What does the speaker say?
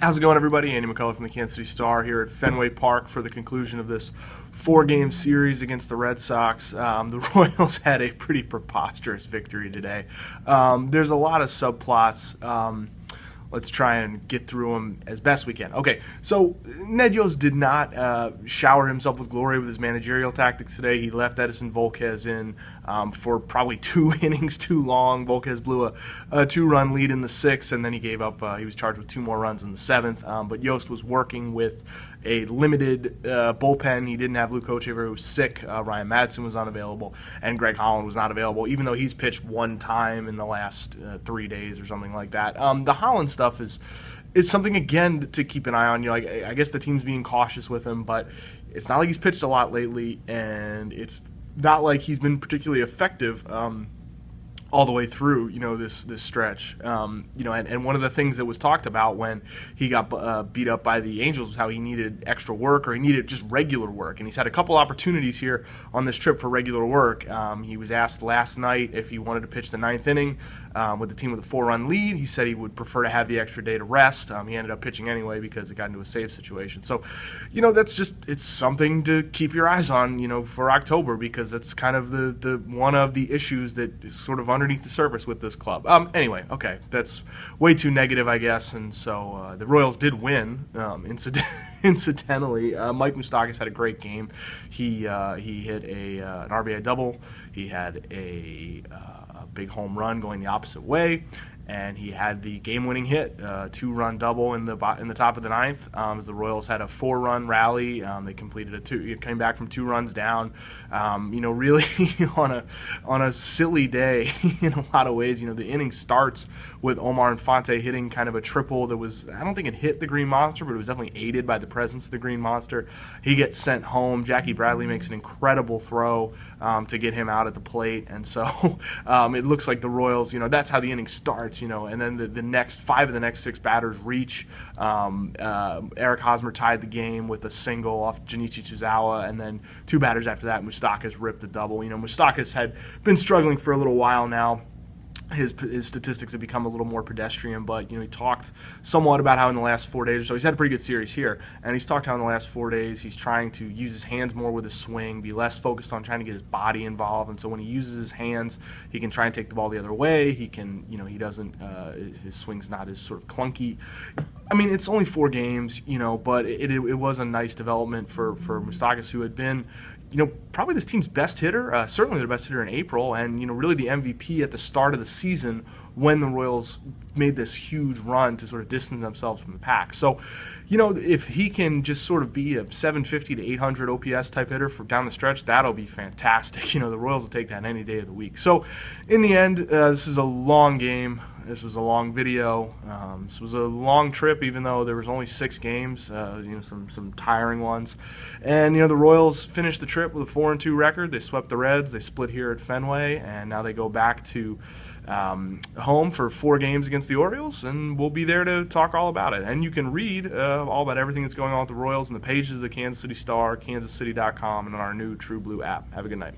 How's it going, everybody? Andy McCullough from the Kansas City Star here at Fenway Park for the conclusion of this four-game series against the Red Sox. The Royals had a pretty preposterous victory today. There's a lot of subplots. Let's try and get through them as best we can. Okay, so Ned Yost did not shower himself with glory with his managerial tactics today. He left Edinson Volquez in for probably 2 innings too long. Volquez blew a 2-run lead in the 6th, and then he gave up. He was charged with 2 more runs in the 7th. But Yost was working with a limited bullpen. He didn't have Luke Hochevar, who was sick. Ryan Madsen was unavailable, and Greg Holland was not available, even though he's pitched 1 time in the last 3 days or something like that. The Holland stuff is something, again, to keep an eye on. I guess the team's being cautious with him, but it's not like he's pitched a lot lately, and it's not like he's been particularly effective all the way through, this stretch. And one of the things that was talked about when he got beat up by the Angels was how he needed extra work, or he needed just regular work. And he's had a couple opportunities here on this trip for regular work. He was asked last night if he wanted to pitch the 9th inning with the team with a 4-run lead. He said he would prefer to have the extra day to rest. He ended up pitching anyway because it got into a save situation. So, it's something to keep your eyes on, for October, because that's kind of the one of the issues that is sort of underneath the surface with this club. Anyway, okay, that's way too negative, I guess. And so the Royals did win. Incidentally, Mike Moustakas had a great game. He hit an RBI double. He had a big home run going the opposite way, and he had the game-winning hit, 2-run double in the top of the 9th. As the Royals had a 4-run rally, they completed it came back from 2 runs down. Really on a silly day in a lot of ways. The inning starts with Omar Infante hitting kind of a triple that was, I don't think it hit the Green Monster, but it was definitely aided by the presence of the Green Monster. He gets sent home. Jackie Bradley makes an incredible throw to get him out at the plate, and so it looks like the Royals, that's how the inning starts. And then the next 5 of the next 6 batters reach. Eric Hosmer tied the game with a single off Junichi Tsuzawa, and then 2 batters after that, Moustakas ripped the double. Moustakas had been struggling for a little while now. His statistics have become a little more pedestrian, but he talked somewhat about how in the last 4 days or so, he's had a pretty good series here, and he's talked how in the last 4 days he's trying to use his hands more with his swing, be less focused on trying to get his body involved, and so when he uses his hands, he can try and take the ball the other way. He can, he doesn't, his swing's not as sort of clunky. I mean, it's only 4 games, but it was a nice development for Moustakas, who had been, probably this team's best hitter, certainly their best hitter in April, and, really the MVP at the start of the season when the Royals made this huge run to sort of distance themselves from the pack. So, if he can just sort of be a 750 to 800 OPS type hitter for down the stretch, that'll be fantastic. The Royals will take that any day of the week. So, in the end, this is a long game. This was a long video. This was a long trip, even though there was only 6 games. Some tiring ones. And the Royals finished the trip with a 4-2 record. They swept the Reds. They split here at Fenway, and now they go back to home for 4 games against the Orioles, and we'll be there to talk all about it. And you can read all about everything that's going on with the Royals in the pages of the Kansas City Star, kansascity.com, and on our new True Blue app. Have a good night.